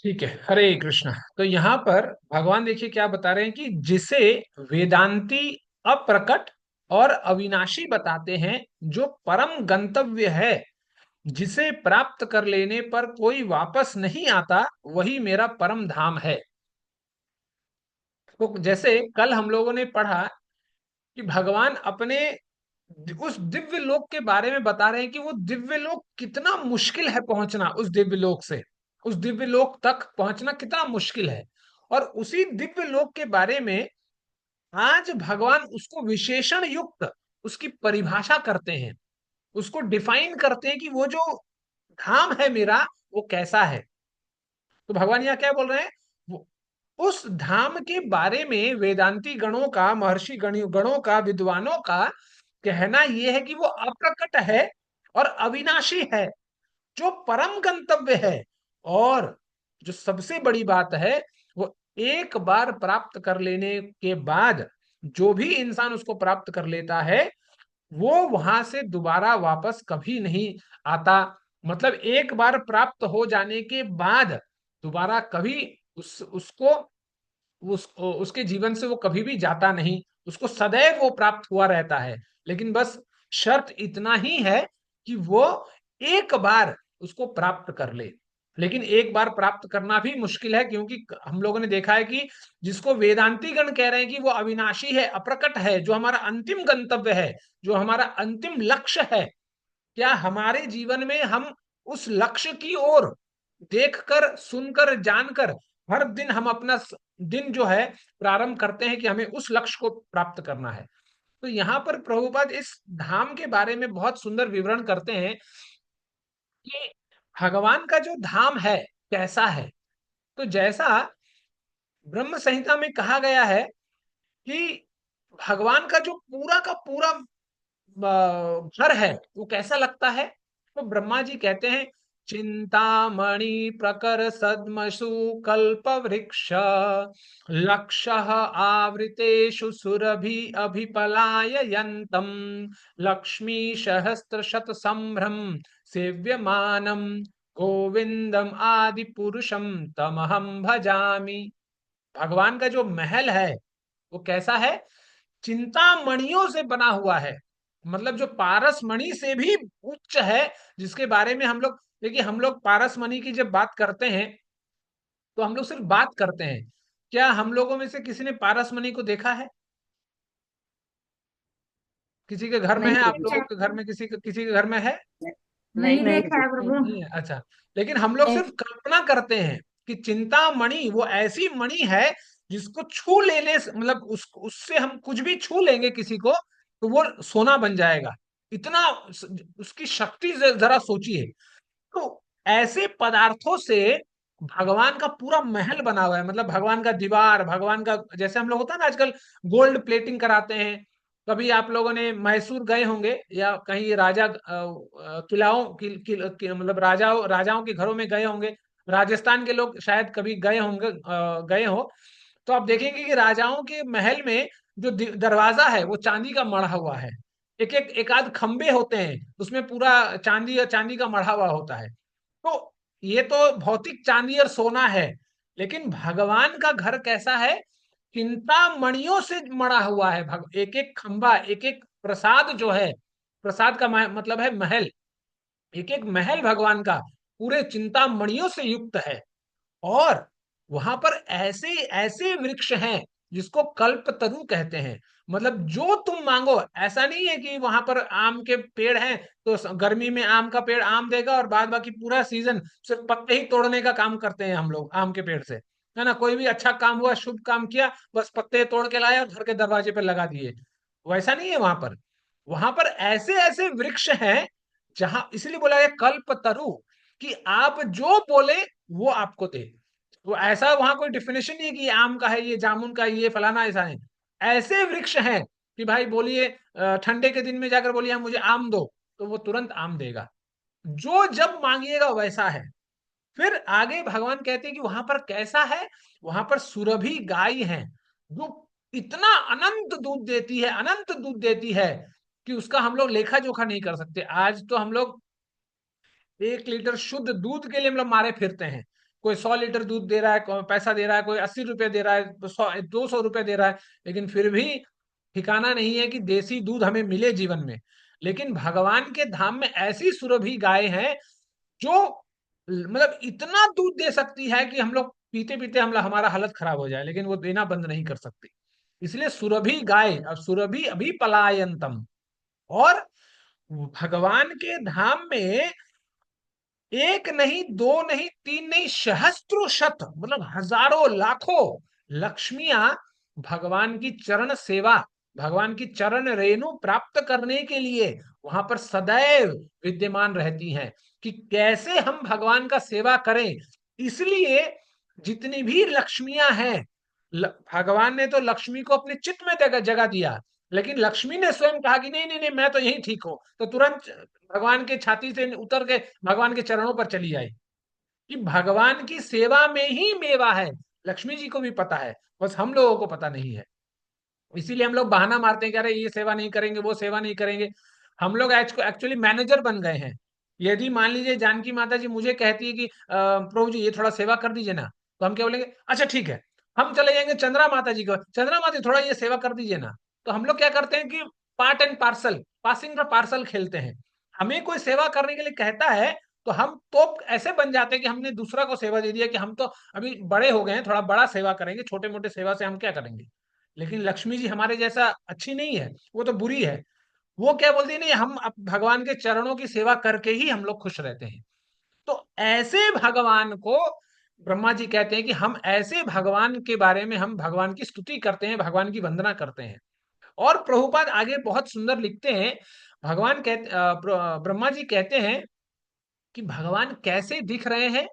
ठीक है, हरे कृष्णा। तो यहाँ पर भगवान देखिए क्या बता रहे हैं कि जिसे वेदांती अप्रकट और अविनाशी बताते हैं, जो परम गंतव्य है, जिसे प्राप्त कर लेने पर कोई वापस नहीं आता, वही मेरा परम धाम है। तो जैसे कल हम लोगों ने पढ़ा कि भगवान अपने उस दिव्य लोक के बारे में बता रहे हैं कि वो दिव्य लोक कितना मुश्किल है पहुंचना, उस दिव्य लोक से उस दिव्य लोक तक पहुंचना कितना मुश्किल है। और उसी दिव्य लोक के बारे में आज भगवान उसको विशेषण युक्त उसकी परिभाषा करते हैं, उसको डिफाइन करते हैं कि वो जो धाम है मेरा, वो कैसा है। तो भगवान यहाँ क्या बोल रहे हैं, वो उस धाम के बारे में वेदांती गणों का, महर्षि गणों का, विद्वानों का कहना यह है कि वो अप्रकट है और अविनाशी है, जो परम गंतव्य है। और जो सबसे बड़ी बात है, वो एक बार प्राप्त कर लेने के बाद जो भी इंसान उसको प्राप्त कर लेता है, वो वहां से दोबारा वापस कभी नहीं आता। मतलब एक बार प्राप्त हो जाने के बाद दोबारा कभी उसको उसके जीवन से वो कभी भी जाता नहीं, उसको सदैव वो प्राप्त हुआ रहता है। लेकिन बस शर्त इतना ही है कि वो एक बार उसको प्राप्त कर ले। लेकिन एक बार प्राप्त करना भी मुश्किल है, क्योंकि हम लोगों ने देखा है कि जिसको वेदांती गण कह रहे हैं कि वो अविनाशी है, अप्रकट है, जो हमारा अंतिम गंतव्य है, जो हमारा अंतिम लक्ष्य है, क्या हमारे जीवन में हम उस लक्ष्य की ओर देखकर, सुनकर, जानकर हर दिन हम अपना दिन जो है प्रारंभ करते हैं कि हमें उस लक्ष्य को प्राप्त करना है। तो यहाँ पर प्रभुपाद इस धाम के बारे में बहुत सुंदर विवरण करते हैं कि भगवान का जो धाम है कैसा है। तो जैसा ब्रह्म संहिता में कहा गया है कि भगवान का जो पूरा का पूरा घर है वो कैसा लगता है। तो ब्रह्मा जी कहते हैं, चिंतामणि प्रकर सद्मसु कल्प वृक्ष लक्ष आवृतेषु सुरभि अभिपलाययन्तम लक्ष्मी सहस्त्र शत संभ्रम सेव्यमानम गोविंदम आदि पुरुषम तमहम भजामि। भगवान का जो महल है वो कैसा है, चिंतामणियों से बना हुआ है। मतलब जो पारस मणि से भी उच्च है, जिसके बारे में हम लोग, देखिए हम लोग पारस मणि की जब बात करते हैं तो हम लोग सिर्फ बात करते हैं। क्या हम लोगों में से किसी ने पारस मणि को देखा है? किसी के घर में नहीं है? आप देखा लोगों है। के घर में किसी के घर में है? नहीं नहीं देखा है देखी। प्रभु। नहीं है, अच्छा। लेकिन हम लोग सिर्फ कल्पना करते हैं कि चिंतामणि वो ऐसी मणि है जिसको छू लेने से, मतलब उससे हम कुछ भी छू लेंगे किसी को तो वो सोना बन जाएगा। इतना उसकी शक्ति जरा सोचिए। तो ऐसे पदार्थों से भगवान का पूरा महल बना हुआ है। मतलब भगवान का दीवार, भगवान का, जैसे हम लोग होता है ना आजकल गोल्ड प्लेटिंग कराते हैं। कभी आप लोगों ने मैसूर गए होंगे या कहीं राजा किलाओं मतलब राजाओं के घरों में गए होंगे। राजस्थान के लोग शायद कभी गए होंगे, गए हो तो आप देखेंगे कि राजाओं के महल में जो दरवाजा है वो चांदी का मढ़ा हुआ है। एक आध खंबे होते हैं उसमें पूरा चांदी और चांदी का मढ़ा हुआ होता है। तो ये तो भौतिक चांदी और सोना है। लेकिन भगवान का घर कैसा है, चिंतामणियों से मढ़ा हुआ है। एक एक खंबा, एक एक प्रसाद जो है, प्रसाद का मतलब है महल। एक एक महल भगवान का पूरे चिंतामणियों से युक्त है। और वहां पर ऐसे ऐसे वृक्ष हैं जिसको कल्प तरु कहते हैं। मतलब जो तुम मांगो, ऐसा नहीं है कि वहां पर आम के पेड़ हैं तो गर्मी में आम का पेड़ आम देगा और बाद बाकी पूरा सीजन सिर्फ पत्ते ही तोड़ने का काम करते हैं हम लोग आम के पेड़ से, है ना। कोई भी अच्छा काम हुआ, शुभ काम किया, बस पत्ते तोड़ के लाए और घर के दरवाजे पे लगा दिए। वैसा नहीं है वहां पर। वहां पर ऐसे ऐसे वृक्ष हैं जहां, इसलिए बोला गया कल्प तरु, कि आप जो बोले वो आपको दे। तो ऐसा वहां कोई डेफिनेशन नहीं है कि ये आम का है, ये जामुन का है, ये फलाना, ऐसा है। ऐसे वृक्ष हैं कि भाई बोलिए, ठंडे के दिन में जाकर बोलिए "हाँ, मुझे आम दो", तो वो तुरंत आम देगा। जो जब मांगिएगा वैसा है। फिर आगे भगवान कहते हैं कि वहां पर कैसा है, वहां पर सुरभि गाय है, जो इतना अनंत दूध देती है, अनंत दूध देती है कि उसका हम लोग लेखा जोखा नहीं कर सकते। आज तो हम लोग 1 लीटर शुद्ध दूध के लिए हम लोग मारे फिरते हैं। कोई 100 लीटर दूध दे रहा है, पैसा दे रहा है, कोई 80 रुपए दे रहा है, 200 रुपए दे रहा है, लेकिन फिर भी ठिकाना नहीं है कि देसी दूध हमें मिले जीवन में। लेकिन भगवान के धाम में ऐसी सुरभि गाय हैं जो मतलब इतना दूध दे सकती है कि हम लोग पीते पीते हम हमारा हालत खराब हो जाए, लेकिन वो देना बंद नहीं कर सकती। इसलिए सुरभि गाय, अब सुरभि अभी पलायंतम। और भगवान के धाम में एक नहीं, दो नहीं, तीन नहीं, सहस्त्रों शत मतलब हजारों लाखों लक्ष्मियां भगवान की चरण सेवा, भगवान की चरण रेणु प्राप्त करने के लिए वहां पर सदैव विद्यमान रहती हैं कि कैसे हम भगवान का सेवा करें। इसलिए जितनी भी लक्ष्मियां हैं, भगवान ने तो लक्ष्मी को अपने चित्त में जगह जगह दिया, लेकिन लक्ष्मी ने स्वयं कहा कि नहीं नहीं नहीं, मैं तो यही ठीक हूं, तो तुरंत भगवान के छाती से उतर के भगवान के चरणों पर चली आई कि भगवान की सेवा में ही मेवा है। लक्ष्मी जी को भी पता है, बस हम लोगों को पता नहीं है। इसीलिए हम लोग बहाना मारते हैं कि अरे ये सेवा नहीं करेंगे, वो सेवा नहीं करेंगे। हम लोग एक्चुअली मैनेजर बन गए हैं। यदि मान लीजिए जानकी माता जी मुझे कहती है कि प्रभु जी ये थोड़ा सेवा कर दीजिए ना, तो हम क्या बोलेंगे, अच्छा ठीक है। हम चले जाएंगे चंद्रा माता जी को, चंद्रा माता जी थोड़ा ये सेवा कर दीजिए ना। तो हम लोग क्या करते हैं कि पार्ट एंड पार्सल, पासिंग का पार्सल खेलते हैं। हमें कोई सेवा करने के लिए कहता है तो हम तो ऐसे बन जाते हैं कि हमने दूसरा को सेवा दे दिया कि हम तो अभी बड़े हो गए हैं, थोड़ा बड़ा सेवा करेंगे, छोटे मोटे सेवा से हम क्या करेंगे। लेकिन लक्ष्मी जी हमारे जैसा अच्छी नहीं है, वो तो बुरी है। वो क्या बोलती है, नहीं हम भगवान के चरणों की सेवा करके ही हम लोग खुश रहते हैं। तो ऐसे भगवान को ब्रह्मा जी कहते हैं कि हम ऐसे भगवान के बारे में हम भगवान की स्तुति करते हैं, भगवान की वंदना करते हैं। और प्रभुपाद आगे बहुत सुंदर लिखते हैं, भगवान कहते ब्रह्मा जी कहते हैं कि भगवान कैसे दिख रहे हैं।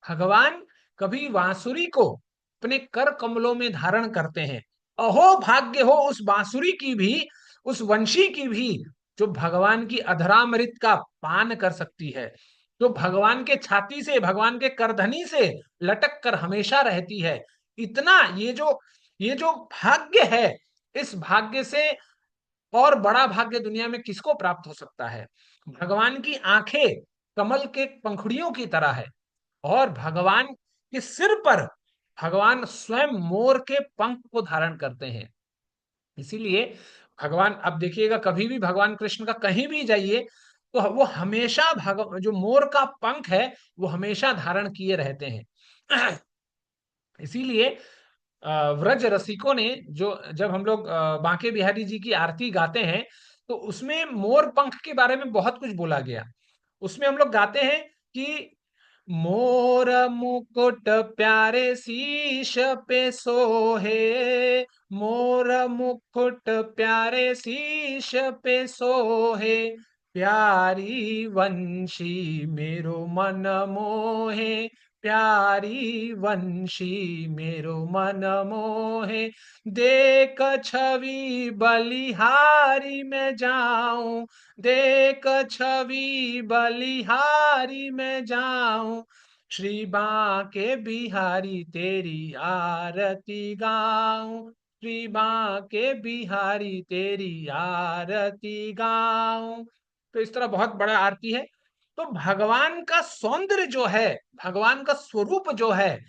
भगवान कभी बांसुरी को अपने कर कमलों में धारण करते हैं। अहो भाग्य हो उस बांसुरी की भी, उस वंशी की भी, जो भगवान की अधरामृत का पान कर सकती है, जो भगवान के छाती से, भगवान के करधनी से लटक कर हमेशा रहती है। इतना ये जो भाग्य है, इस भाग्य से और बड़ा भाग्य दुनिया में किसको प्राप्त हो सकता है। भगवान की आंखें कमल के पंखुड़ियों की तरह है, और भगवान के सिर पर भगवान स्वयं मोर के पंख को धारण करते हैं। इसीलिए भगवान, अब देखिएगा कभी भी भगवान कृष्ण का कहीं भी जाइए तो वो हमेशा जो मोर का पंख है वो हमेशा धारण किए रहते हैं। इसीलिए व्रज रसिकों ने जो, जब हम लोग बांके बिहारी जी की आरती गाते हैं तो उसमें मोर पंख के बारे में बहुत कुछ बोला गया। उसमें हम लोग गाते हैं कि मोर मुकुट प्यारे शीश पे सोहे, मोर मुकुट प्यारे शीश पे सोहे, प्यारी वंशी मेरो मन मोहे, प्यारी वंशी मेरो मन मोहे, देख छवि बलिहारी में जाऊं, देख छवि बलिहारी में जाऊं, श्री बांके बिहारी तेरी आरती गाऊं, श्री बांके बिहारी तेरी आरती गाऊं। तो इस तरह बहुत बड़ा आरती है। तो भगवान का सौंदर्य जो है, भगवान का स्वरूप जो है,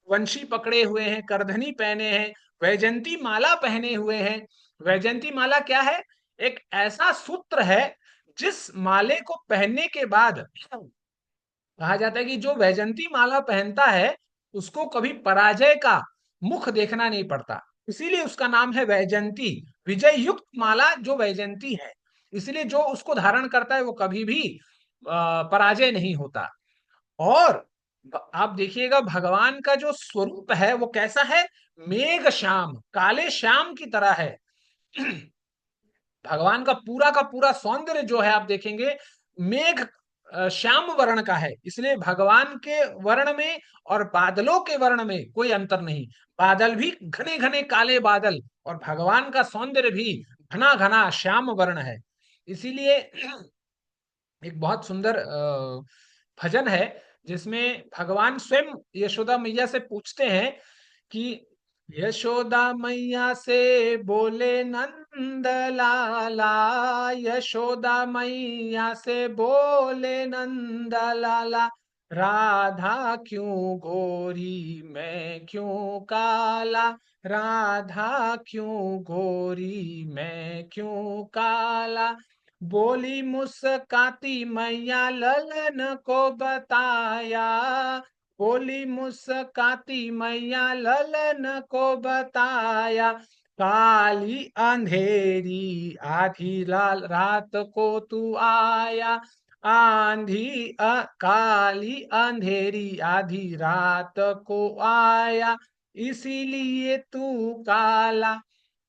वंशी पकड़े हुए हैं, करधनी पहने हैं, वैजंती माला पहने हुए हैं। वैजंती माला क्या है? एक ऐसा सूत्र है जिस माले को पहनने के बाद कहा जाता है कि जो वैजंती माला पहनता है उसको कभी पराजय का मुख देखना नहीं पड़ता। इसीलिए उसका नाम है वैजंती, विजय युक्त माला जो वैजंती है। इसलिए जो उसको धारण करता है वो कभी भी पराजय नहीं होता। और आप देखिएगा भगवान का जो स्वरूप है वो कैसा है, मेघ श्याम, काले श्याम की तरह है। भगवान का पूरा सौंदर्य जो है आप देखेंगे मेघ श्याम वर्ण का है। इसलिए भगवान के वर्ण में और बादलों के वर्ण में कोई अंतर नहीं। बादल भी घने घने काले बादल, और भगवान का सौंदर्य भी घना घना श्याम वर्ण है। इसीलिए एक बहुत सुंदर भजन है जिसमें भगवान स्वयं यशोदा मैया से पूछते हैं कि यशोदा मैया से बोले नंद लाला, यशोदा मैया से बोले नंद लाला, राधा क्यों गोरी मैं क्यों काला, राधा क्यों गोरी मैं क्यों काला, बोली मुस्काती मैया ललन को बताया, बोली मुस्काती मैया ललन को बताया, काली अंधेरी आधी लाल रात को तू आया, काली अंधेरी आधी रात को आया, इसीलिए तू काला।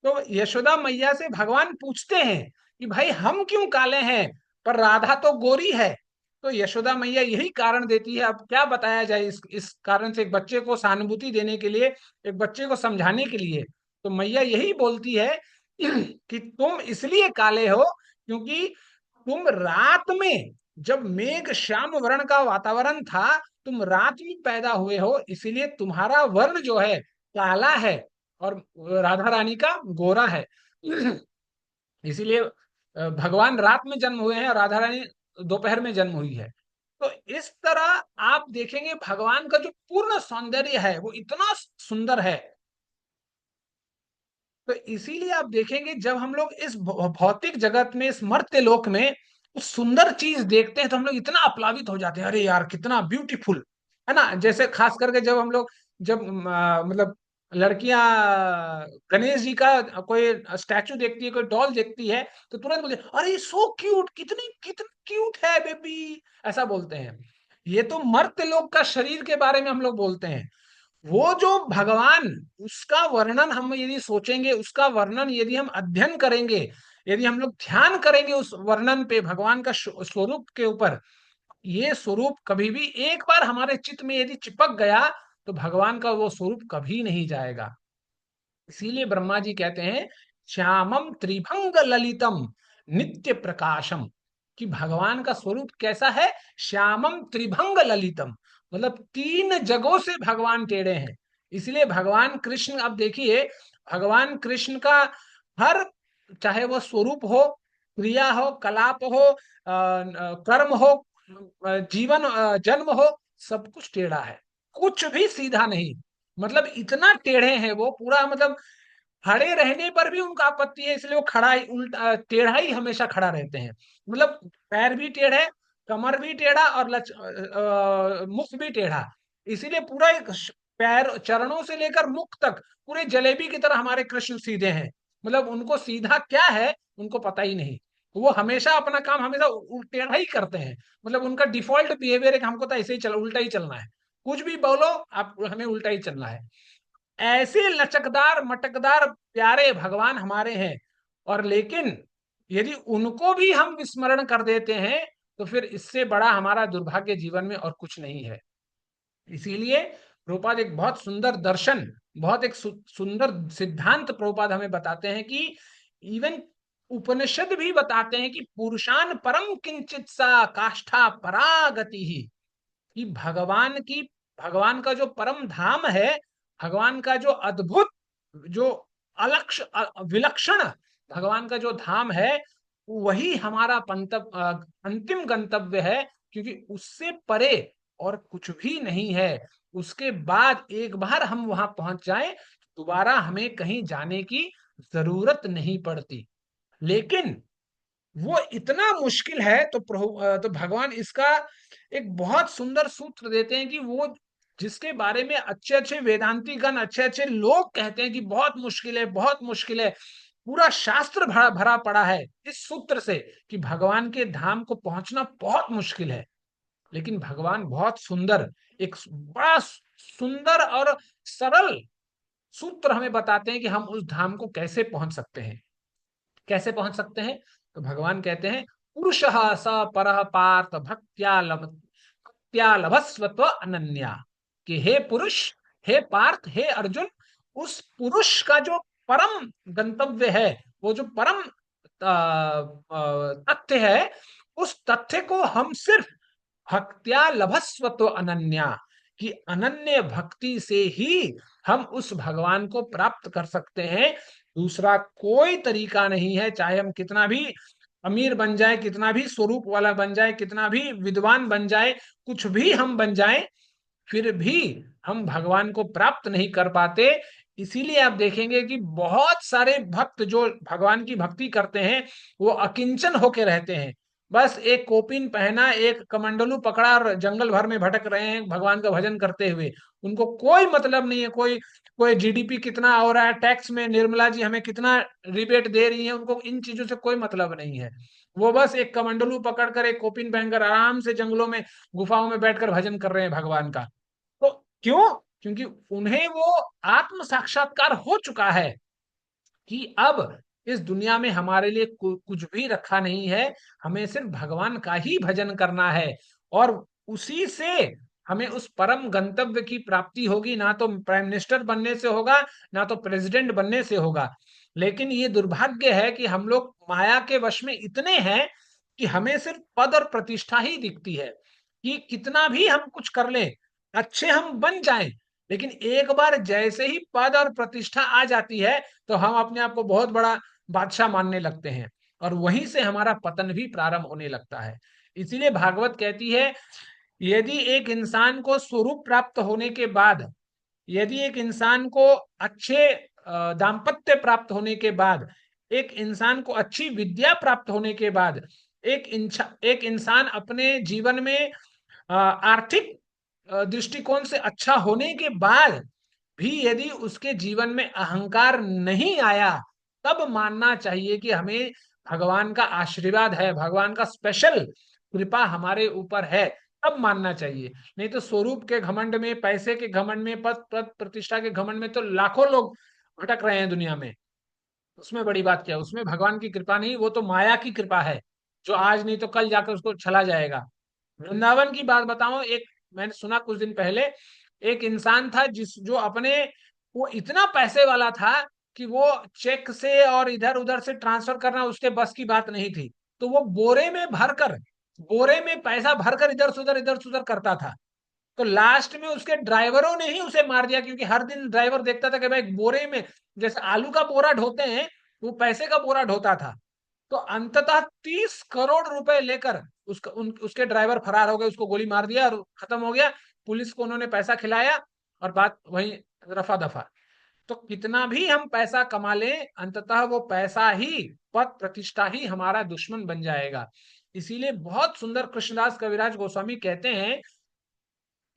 तो यशोदा मैया से भगवान पूछते हैं कि भाई हम क्यों काले हैं, पर राधा तो गोरी है। तो यशोदा मैया यही कारण देती है। अब क्या बताया जाए, इस कारण से एक बच्चे को सहानुभूति देने के लिए, एक बच्चे को समझाने के लिए, तो मैया यही बोलती है कि तुम इसलिए काले हो क्योंकि तुम रात में, जब मेघ श्याम वर्ण का वातावरण था, तुम रात में पैदा हुए हो, इसीलिए तुम्हारा वर्ण जो है काला है, और राधा रानी का गोरा है। इसीलिए भगवान रात में जन्म हुए हैं और राधा रानी दोपहर में जन्म हुई है। तो इस तरह आप देखेंगे भगवान का जो पूर्ण सौंदर्य है वो इतना सुंदर है। तो इसीलिए आप देखेंगे जब हम लोग इस भौतिक जगत में, इस मर्त्य लोक में उस सुंदर चीज देखते हैं तो हम लोग इतना अपलावित हो जाते हैं, अरे यार कितना ब्यूटीफुल है ना। जैसे खास करके जब हम लोग, जब मतलब लड़कियां गणेश जी का कोई स्टैचू देखती है, कोई डॉल देखती है, तो तुरंत बोलते हैं, अरे सो क्यूट, कितनी कितनी क्यूट है बेबी, ऐसा बोलते हैं। ये तो मर्त्य लोक का शरीर के बारे में हम लोग बोलते हैं। वो जो भगवान, उसका वर्णन हम यदि सोचेंगे, उसका वर्णन यदि हम अध्ययन करेंगे, यदि हम लोग ध्यान करेंगे उस वर्णन पे, भगवान का स्वरूप के ऊपर, ये स्वरूप कभी भी एक बार हमारे चित्त में यदि चिपक गया तो भगवान का वो स्वरूप कभी नहीं जाएगा। इसीलिए ब्रह्मा जी कहते हैं श्यामम त्रिभंग ललितम नित्य प्रकाशम, कि भगवान का स्वरूप कैसा है, श्यामम त्रिभंग ललितम, मतलब तीन जगहों से भगवान टेढ़े हैं। इसलिए भगवान कृष्ण, अब देखिए भगवान कृष्ण का हर, चाहे वह स्वरूप हो, क्रिया हो, कलाप हो, कर्म हो, जीवन जन्म हो, सब कुछ टेढ़ा है, कुछ भी सीधा नहीं। मतलब इतना टेढ़े हैं वो, पूरा मतलब खड़े रहने पर भी उनका आपत्ति है, इसलिए वो खड़ा ही उल्टा टेढ़ा ही हमेशा खड़ा रहते हैं। मतलब पैर भी टेढ़े, कमर भी टेढ़ा, और मुख भी टेढ़ा। इसीलिए पूरा एक पैर, चरणों से लेकर मुख तक पूरे जलेबी की तरह हमारे कृष्ण सीधे हैं। मतलब उनको सीधा क्या है उनको पता ही नहीं। वो हमेशा अपना काम हमेशा टेढ़ा ही करते हैं। मतलब उनका डिफॉल्ट बिहेवियर है कि हमको तो ऐसे ही चल, उल्टा ही चलना है, कुछ भी बोलो आप, हमें उल्टा ही चलना है। ऐसे लचकदार मटकदार प्यारे भगवान हमारे हैं। और लेकिन यदि उनको भी हम विस्मरण कर देते हैं तो फिर इससे बड़ा हमारा दुर्भाग्य जीवन में और कुछ नहीं है। इसीलिए प्रभुपाद एक बहुत सुंदर दर्शन, बहुत एक सुंदर सिद्धांत प्रभुपाद हमें बताते हैं कि इवन उपनिषद भी बताते हैं कि पुरुषान परम किंचित सा काष्ठा परागति ही, कि भगवान का जो परम धाम है, भगवान का जो अद्भुत, जो विलक्षण भगवान का जो धाम है, वही हमारा अंतिम गंतव्य है। क्योंकि उससे परे और कुछ भी नहीं है। उसके बाद एक बार हम वहां पहुंच जाएं, दोबारा हमें कहीं जाने की जरूरत नहीं पड़ती। लेकिन वो इतना मुश्किल है, तो तो भगवान इसका एक बहुत सुंदर सूत्र देते हैं कि वो, जिसके बारे में अच्छे अच्छे वेदांती गण, अच्छे अच्छे लोग कहते हैं कि बहुत मुश्किल है, बहुत मुश्किल है, पूरा शास्त्र भरा भरा पड़ा है इस सूत्र से कि भगवान के धाम को पहुंचना बहुत मुश्किल है। लेकिन भगवान बहुत सुंदर, एक बड़ा सुंदर और सरल सूत्र हमें बताते हैं कि हम उस धाम को कैसे पहुंच सकते हैं। कैसे पहुंच सकते हैं? तो भगवान कहते हैं पुरुष स पर पार्थ भक्त्या लभस्व अनन्या, कि हे पुरुष, हे पार्थ, हे अर्जुन, उस पुरुष का जो परम गंतव्य है, वो जो परम तथ्य है, उस तथ्य को हम सिर्फ भक्त्या लभस्व अनन्या, कि अनन्य भक्ति से ही हम उस भगवान को प्राप्त कर सकते हैं। दूसरा कोई तरीका नहीं है, चाहे हम कितना भी अमीर बन जाए, कितना भी स्वरूप वाला बन जाए, कितना भी विद्वान बन जाए, कुछ भी हम बन जाए, फिर भी हम भगवान को प्राप्त नहीं कर पाते। इसीलिए आप देखेंगे कि बहुत सारे भक्त जो भगवान की भक्ति करते हैं वो अकिंचन होके रहते हैं। बस एक कोपिन पहना, एक कमंडलू पकड़ा और जंगल भर में भटक रहे हैं भगवान का भजन करते हुए। उनको कोई मतलब नहीं है, कोई कोई जीडीपी कितना हो रहा है, टैक्स में निर्मला जी हमें कितना रिबेट दे रही है, उनको इन चीजों से कोई मतलब नहीं है। वो बस एक कमंडलू पकड़कर, एक कोपिन पहनकर आराम से जंगलों में, गुफाओं में बैठकर भजन कर रहे हैं भगवान का। तो क्यों? क्योंकि उन्हें वो आत्म साक्षात्कार हो चुका है कि अब इस दुनिया में हमारे लिए कुछ भी रखा नहीं है, हमें सिर्फ भगवान का ही भजन करना है। और उसी से हमें उस परम गंतव्य की प्राप्ति होगी, ना तो प्राइम मिनिस्टर बनने से होगा, ना तो प्रेसिडेंट बनने से होगा। लेकिन ये दुर्भाग्य है कि हम लोग माया के वश में इतने हैं कि हमें सिर्फ पद और प्रतिष्ठा ही दिखती है, कि कितना भी हम कुछ कर लें, अच्छे हम बन जाएं, लेकिन एक बार जैसे ही पद और प्रतिष्ठा आ जाती है तो हम अपने आप को बहुत बड़ा बादशाह मानने लगते हैं, और वहीं से हमारा पतन भी प्रारंभ होने लगता है। इसीलिए भागवत कहती है, यदि एक इंसान को स्वरूप प्राप्त होने के बाद, यदि एक इंसान को अच्छे दाम्पत्य प्राप्त होने के बाद, एक इंसान को अच्छी विद्या प्राप्त होने के बाद, एक इंसान अपने जीवन में आर्थिक दृष्टिकोण से अच्छा होने के बाद भी यदि उसके जीवन में अहंकार नहीं आया, तब मानना चाहिए कि हमें भगवान का आशीर्वाद है, भगवान का स्पेशल कृपा हमारे ऊपर है, तब मानना चाहिए। नहीं तो स्वरूप के घमंड में, पैसे के घमंड में, पद पद प्रतिष्ठा के घमंड में तो लाखों लोग भटक रहे हैं दुनिया में। उसमें बड़ी बात क्या है? उसमें भगवान की कृपा नहीं, वो तो माया की कृपा है, जो आज नहीं तो कल जाकर उसको चला जाएगा। वृंदावन की बात बताऊं, एक मैंने सुना कुछ दिन पहले, एक इंसान था जिस जो अपने, वो इतना पैसे वाला था कि वो चेक से और इधर उधर से ट्रांसफर करना उसके बस की बात नहीं थी। तो वो बोरे में पैसा भरकर इधर से उधर करता था। तो लास्ट में उसके ड्राइवरों ने ही उसे मार दिया, क्योंकि हर दिन ड्राइवर देखता था कि भाई बोरे में, जैसे आलू का बोरा ढोते हैं, वो पैसे का बोरा ढोता था। तो अंततः 30 करोड़ रुपए लेकर उसके ड्राइवर फरार हो गए, उसको गोली मार दिया और खत्म हो गया। पुलिस को उन्होंने पैसा खिलाया और बात वहीं रफा दफा। तो कितना भी हम पैसा कमा लें, अंततः वो पैसा ही, पद प्रतिष्ठा ही हमारा दुश्मन बन जाएगा। इसीलिए बहुत सुंदर कृष्णदास कविराज गोस्वामी कहते हैं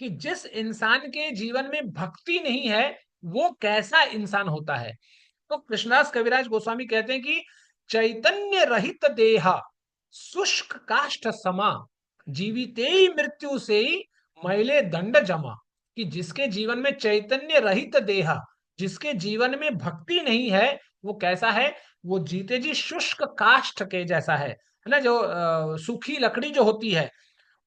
कि जिस इंसान के जीवन में भक्ति नहीं है, वो कैसा इंसान होता है। तो कृष्णदास कविराज गोस्वामी कहते हैं कि चैतन्य रहित देहा शुष्क काष्ठ समा, जीविते मृत्यु से मैले दंड जमा। कि जिसके जीवन में चैतन्य रहित देहा, जिसके जीवन में भक्ति नहीं है, वो कैसा है? वो जीते जी शुष्क काष्ठ के जैसा है ना, जो सूखी लकड़ी जो होती है,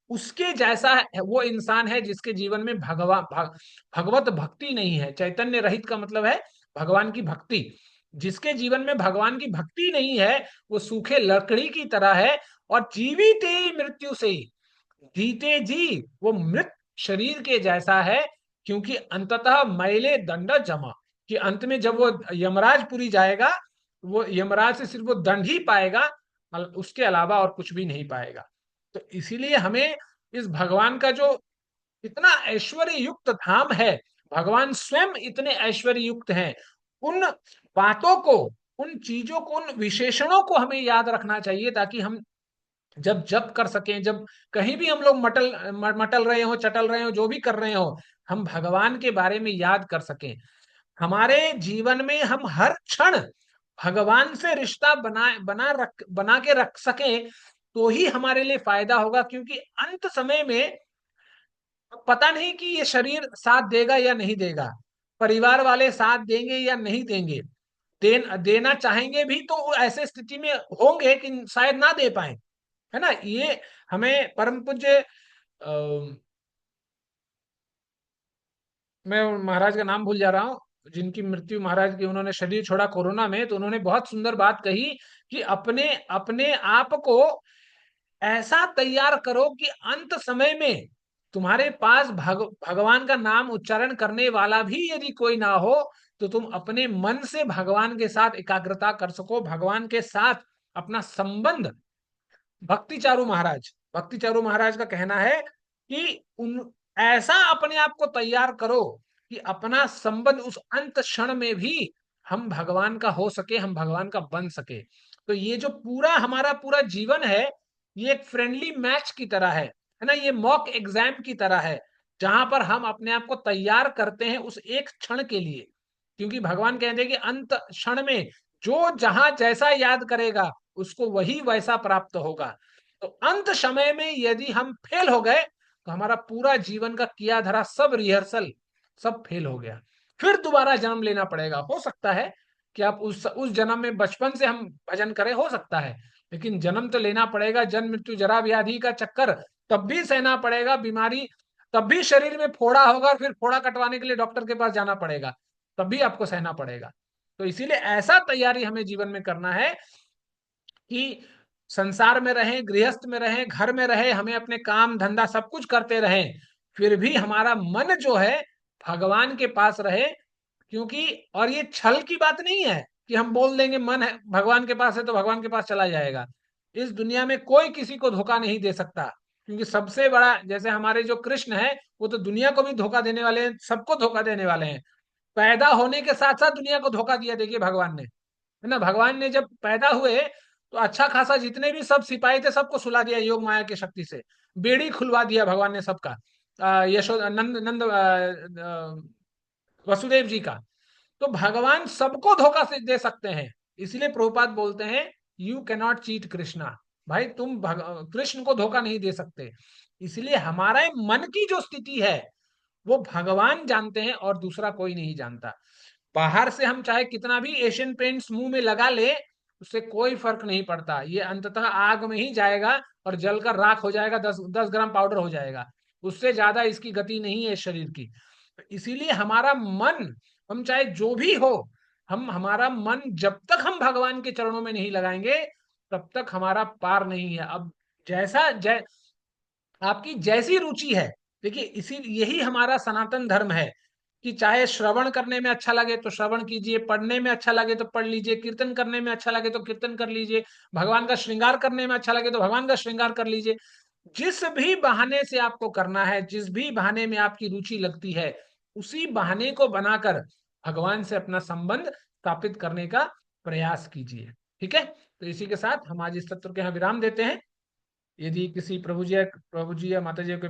उसके जैसा वो इंसान है जिसके जीवन में भगवत भक्ति नहीं है। चैतन्य रहित का मतलब है भगवान की भक्ति। जिसके जीवन में भगवान की भक्ति नहीं है, वो सूखे लकड़ी की तरह है। और जीवित ही मृत्यु से ही, जीते जी वो मृत शरीर के जैसा है। क्योंकि अंततः मैले दंड जमा, कि अंत में जब वो यमराजपुरी जाएगा, वो यमराज से सिर्फ वो दंड ही पाएगा, उसके अलावा और कुछ भी नहीं पाएगा। तो इसीलिए हमें इस भगवान का जो इतना ऐश्वर्य युक्त धाम है, भगवान स्वयं इतने ऐश्वर्य युक्त हैं, उन बातों को, उन चीजों को, उन विशेषणों को हमें याद रखना चाहिए, ताकि हम जब जब कर सकें, जब कहीं भी हम लोग मटल रहे हो, चटल रहे हो, जो भी कर रहे हो, हम भगवान के बारे में याद कर सकें। हमारे जीवन में हम हर क्षण भगवान से रिश्ता बना के रख सकें, तो ही हमारे लिए फायदा होगा। क्योंकि अंत समय में पता नहीं कि ये शरीर साथ देगा या नहीं देगा, परिवार वाले साथ देंगे या नहीं देंगे, देना चाहेंगे भी तो ऐसे स्थिति में होंगे कि शायद ना दे पाए, है ना। ये हमें परम पूज्य मैं महाराज का नाम भूल जा रहा हूँ, जिनकी मृत्यु महाराज की, उन्होंने शरीर छोड़ा कोरोना में, तो उन्होंने बहुत सुंदर बात कही कि अपने अपने आप को ऐसा तैयार करो कि अंत समय में तुम्हारे पास भगवान का नाम उच्चारण करने वाला भी यदि कोई ना हो, तो तुम अपने मन से भगवान के साथ एकाग्रता कर सको, भगवान के साथ अपना संबंध भक्ति चारू महाराज का कहना है कि उन ऐसा अपने आप को तैयार करो कि अपना संबंध उस अंत क्षण में भी हम भगवान का हो सके, हम भगवान का बन सके। तो ये जो पूरा हमारा पूरा जीवन है, ये एक फ्रेंडली मैच की तरह है ना, ये मॉक एग्जाम की तरह है, जहां पर हम अपने आप को तैयार करते हैं उस एक क्षण के लिए। क्योंकि भगवान कहते हैं कि अंत क्षण में जो जहां जैसा याद करेगा उसको वही वैसा प्राप्त होगा। तो अंत समय में यदि हम फेल हो गए तो हमारा पूरा जीवन का किया धरा सब रिहर्सल सब फेल हो गया। फिर दोबारा जन्म लेना पड़ेगा। हो सकता है कि आप उस जन्म में बचपन से हम भजन करें, हो सकता है, लेकिन जन्म तो लेना पड़ेगा। जन्म मृत्यु जरा व्याधि का चक्कर तब भी सहना पड़ेगा, बीमारी तब भी शरीर में फोड़ा होगा और फिर फोड़ा कटवाने के लिए डॉक्टर के पास जाना पड़ेगा, तब भी आपको सहना पड़ेगा। तो इसीलिए ऐसा तैयारी हमें जीवन में करना है कि संसार में रहें, गृहस्थ में रहें, घर में रहें, हमें अपने काम धंधा सब कुछ करते रहें, फिर भी हमारा मन जो है भगवान के पास रहे। क्योंकि और ये छल की बात नहीं है कि हम बोल देंगे मन है भगवान के पास है तो भगवान के पास चला जाएगा। इस दुनिया में कोई किसी को धोखा नहीं दे सकता। क्योंकि सबसे बड़ा जैसे हमारे जो कृष्ण है, वो तो दुनिया को भी धोखा देने वाले हैं, सबको धोखा देने वाले हैं। पैदा होने के साथ साथ दुनिया को धोखा दिया, देखिए भगवान ने, है ना। भगवान ने जब पैदा हुए तो अच्छा खासा जितने भी सब सिपाही थे सबको सुला दिया योग माया की शक्ति से, बेड़ी खुलवा दिया भगवान ने सबका। यशोदा नंद नंद वसुदेव जी का। तो भगवान सबको धोखा से दे सकते हैं। इसलिए प्रभुपाद बोलते हैं you can not cheat Krishna. भाई तुम कृष्ण को धोखा नहीं दे सकते। इसलिए हमारा मन की जो स्थिति है वो भगवान जानते हैं और दूसरा कोई नहीं जानता। बाहर से हम चाहे कितना भी एशियन पेंट्स मुंह में लगा ले, उससे कोई फर्क नहीं पड़ता। ये अंततः आग में ही जाएगा और जलकर राख हो जाएगा, 10 10 ग्राम पाउडर हो जाएगा। उससे ज्यादा इसकी गति नहीं है शरीर की। इसीलिए हमारा मन, हम चाहे जो भी हो, हम हमारा मन जब तक हम भगवान के चरणों में नहीं लगाएंगे तब तक हमारा पार नहीं है। अब जैसा आपकी जैसी रुचि है, देखिए इसी यही हमारा सनातन धर्म है कि चाहे श्रवण करने में अच्छा लगे तो श्रवण कीजिए, पढ़ने में अच्छा लगे तो पढ़ लीजिए, कीर्तन करने में अच्छा लगे तो कीर्तन कर लीजिए, भगवान का श्रृंगार करने में अच्छा लगे तो भगवान का श्रृंगार कर लीजिए। जिस भी बहाने से आपको करना है, जिस भी बहाने में आपकी रुचि लगती है, उसी बहाने को बनाकर भगवान से अपना संबंध स्थापित करने का प्रयास कीजिए। ठीक है, तो इसी के साथ हम आज इस सत्र के यहाँ विराम देते हैं। यदि किसी प्रभु जी या माता जी के